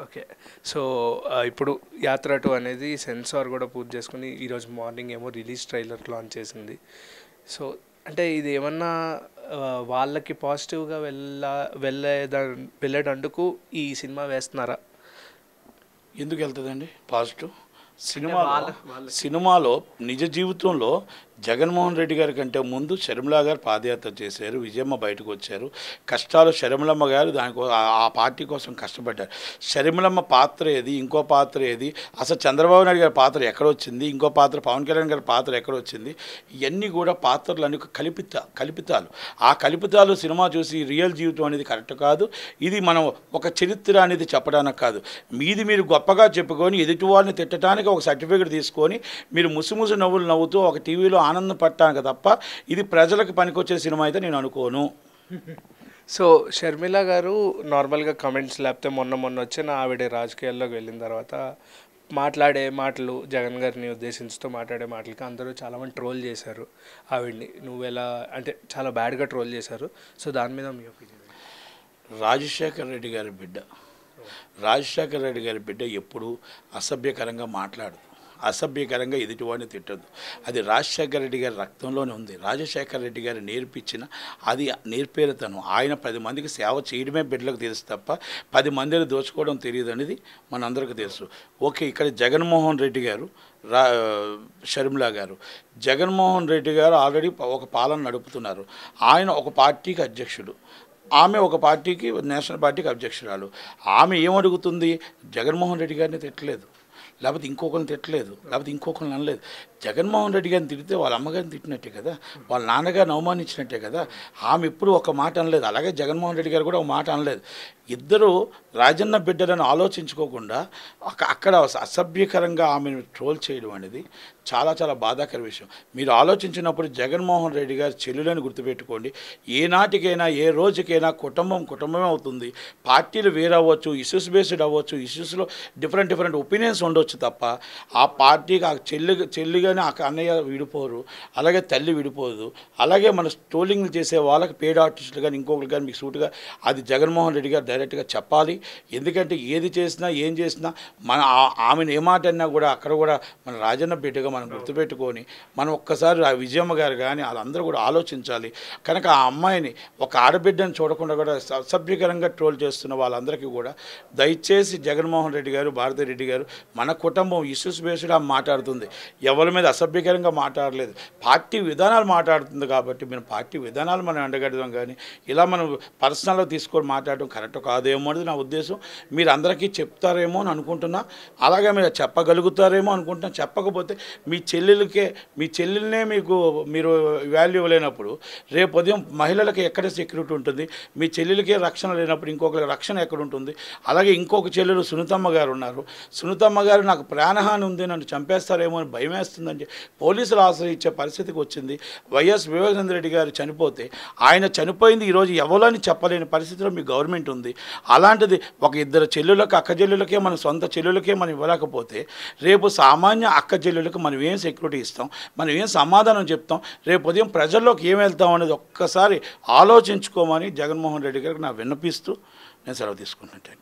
Okay. So, ఇప్పుడు 'యాత్ర 2' అనేది సెన్సార్ గూడా పూర్తి చేసుకొని ఈరోజు మార్నింగ్ ఏమో రిలీజ్ ట్రైలర్ లాంచ్ చేసింది. సో, అంటే ఇది ఏమన్నా వాళ్ళకి పాజిటివ్‌గా వెళ్ళేటందుకు ఈ సినిమా వేస్తున్నారా? ఎందుకు వెళ్తుందండి పాజిటివ్? అంటే వాళ్ళకి సినిమాలో నిజ జీవితంలో జగన్మోహన్ రెడ్డి గారి కంటే ముందు షర్మిల గారు పాదయాత్ర చేశారు, విజయమ్మ బయటకు వచ్చారు. కష్టాలు షర్మిలమ్మ గారు ఆ పార్టీ కోసం కష్టపడ్డారు. షర్మిలమ్మ పాత్ర ఏది, ఇంకో పాత్ర ఏది, అసలు చంద్రబాబు నాయుడు గారి పాత్ర ఎక్కడొచ్చింది, ఇంకో పాత్ర పవన్ కళ్యాణ్ గారి పాత్ర ఎక్కడొచ్చింది, ఇవన్నీ కూడా పాత్రలు అన్ని కల్పితాలు. ఆ కల్పితాలు సినిమా చూసి రియల్ జీవితం అనేది కరెక్ట్ కాదు. ఇది మనం ఒక చరిత్ర అనేది చెప్పడానికి కాదు. మీరు గొప్పగా చెప్పుకొని ఎదుటి వారిని తిట్టడానికి ఒక సర్టిఫికేట్ తీసుకొని మీరు ముసుముసు నవ్వులు నవ్వుతూ ఒక టీవీలో ఆనందం పట్టానికి తప్ప ఇది ప్రజలకు పనికొచ్చే సినిమా అయితే నేను అనుకోను. సో, షర్మిల గారు నార్మల్‌గా కామెంట్స్ లేకపోతే మొన్న వచ్చిన ఆవిడ రాజకీయాల్లోకి వెళ్ళిన తర్వాత మాట్లాడే మాటలు, జగన్ గారిని ఉద్దేశించుతూ మాట్లాడే మాటలకి అందరూ చాలామంది ట్రోల్ చేశారు ఆవిడని. నువ్వెలా అంటే చాలా బ్యాడ్‌గా ట్రోల్ చేశారు. సో, దాని మీద మీ ఒపీనియన్? రాజశేఖర్ రెడ్డి గారి బిడ్డ ఎప్పుడు అసభ్యకరంగా మాట్లాడదు, అసభ్యకరంగా ఎదుటివాడిని తిట్టదు. అది రాజశేఖర రెడ్డి గారి రక్తంలోనే ఉంది. రాజశేఖర రెడ్డి గారు నేర్పించిన అది నేర్పేరుతనం. ఆయన 10 మందికి సేవ చేయడమే బిడ్డలకు తెలుసు తప్ప 10 మందిని దోచుకోవడం తెలియదు అనేది మనందరికీ తెలుసు. ఓకే, ఇక్కడ జగన్మోహన్ రెడ్డి గారు, షర్మిల గారు, జగన్మోహన్ రెడ్డి గారు ఆల్రెడీ ఒక పాలన నడుపుతున్నారు. ఆయన ఒక పార్టీకి అధ్యక్షుడు, ఆమె ఒక పార్టీకి నేషనల్ పార్టీకి అధ్యక్షురాలు. ఆమె ఏమడుగుతుంది? జగన్మోహన్ రెడ్డి గారిని తిట్టలేదు, లేకపోతే ఇంకొకరిని తిట్టలేదు, లేకపోతే ఇంకొకరిని అనలేదు. జగన్మోహన్ రెడ్డి గారిని తిడితే వాళ్ళ అమ్మగారిని తిట్టినట్టే కదా, వాళ్ళ నాన్నగారిని అవమానించినట్టే కదా. ఆమె ఎప్పుడు ఒక మాట అనలేదు, అలాగే జగన్మోహన్ రెడ్డి గారు కూడా ఒక మాట అనలేదు. ఇద్దరు రాజన్న బిడ్డలను ఆలోచించుకోకుండా అక్కడ అసభ్యకరంగా ఆమెను ట్రోల్ చేయడం అనేది చాలా చాలా బాధాకర విషయం. మీరు ఆలోచించినప్పుడు జగన్మోహన్ రెడ్డి గారి చెల్లులను గుర్తుపెట్టుకోండి. ఏనాటికైనా ఏ రోజుకైనా కుటుంబమే అవుతుంది. పార్టీలు వేరవ్వచ్చు, ఇష్యూస్ బేస్డ్ అవ్వచ్చు, ఇష్యూస్లో డిఫరెంట్ ఒపీనియన్స్ ఉండొచ్చు తప్ప ఆ పార్టీకి ఆ చెల్లిగానే ఆ అన్నయ్య విడిపోరు, అలాగే తల్లి విడిపోదు. అలాగే మన ట్రోలింగ్ చేసే వాళ్ళకి పేడ్ ఆర్టిస్టులు కానీ ఇంకొకరు కానీ మీకు సూటుగా అది జగన్మోహన్ రెడ్డి గారు డైరెక్ట్గా చెప్పాలి. ఎందుకంటే ఏది చేసినా ఏం చేసినా ఆమెను ఏమాట అన్నా కూడా అక్కడ కూడా మన రాజన్న బిడ్డగా మనం గుర్తుపెట్టుకొని మనం ఒక్కసారి ఆ విజయమ్మ గారు కానీ వాళ్ళందరూ కూడా ఆలోచించాలి. కనుక ఆ అమ్మాయిని ఒక ఆడబిడ్డను చూడకుండా కూడా అసభ్యకరంగా ట్రోల్ చేస్తున్న వాళ్ళందరికీ కూడా దయచేసి జగన్మోహన్ రెడ్డి గారు, భారతిరెడ్డి గారు, మన కుటుంబం ఇష్యూస్ బేస్డ్ మాట్లాడుతుంది, ఎవరి మీద అసభ్యకరంగా మాట్లాడలేదు, పార్టీ విధానాలు మాట్లాడుతుంది. కాబట్టి మనం పార్టీ విధానాలు మనం అండగడదాం, కానీ ఇలా మనం పర్సనల్గా తీసుకొని మాట్లాడడం కరెక్ట్ కాదేమో అనేది నా ఉద్దేశం. మీరు అందరికీ చెప్తారేమో అని అనుకుంటున్నా, అలాగే మీరు చెప్పగలుగుతారేమో అనుకుంటున్నా. చెప్పకపోతే మీ చెల్లెలనే మీరు వాల్యూ ఇవ్వలేనప్పుడు రేపు ఉదయం మహిళలకి ఎక్కడ సెక్యూరిటీ ఉంటుంది? మీ చెల్లెలకే రక్షణ లేనప్పుడు ఇంకొకరికి రక్షణ ఎక్కడ ఉంటుంది? అలాగే ఇంకొక చెల్లెలు సునీతమ్మ గారు ఉన్నారు. సునీతమ్మ గారు నాకు ప్రాణహాని ఉంది, నన్ను చంపేస్తారేమో అని భయం వేస్తుందని పోలీసులు ఆశ్రయించే పరిస్థితికి వచ్చింది. వైఎస్ వివేకానంద రెడ్డి గారు చనిపోతే ఆయన చనిపోయింది ఈరోజు ఎవరని చెప్పలేని పరిస్థితిలో మీ గవర్నమెంట్ ఉంది. అలాంటిది ఒక ఇద్దరు చెల్లెలకు, అక్క చెల్లెలకే, మన సొంత చెల్లెలకే మనం ఇవ్వలేకపోతే రేపు సామాన్య అక్క చెల్లెలకు మనం ఏం సెక్యూరిటీ ఇస్తాం, మనం ఏం సమాధానం చెప్తాం, రేపు ఉదయం ప్రజల్లోకి ఏం వెళ్తాం అనేది ఒక్కసారి ఆలోచించుకోమని జగన్మోహన్ రెడ్డి గారికి నా విన్నపిస్తూ నేను సెలవు తీసుకుంటున్నాను.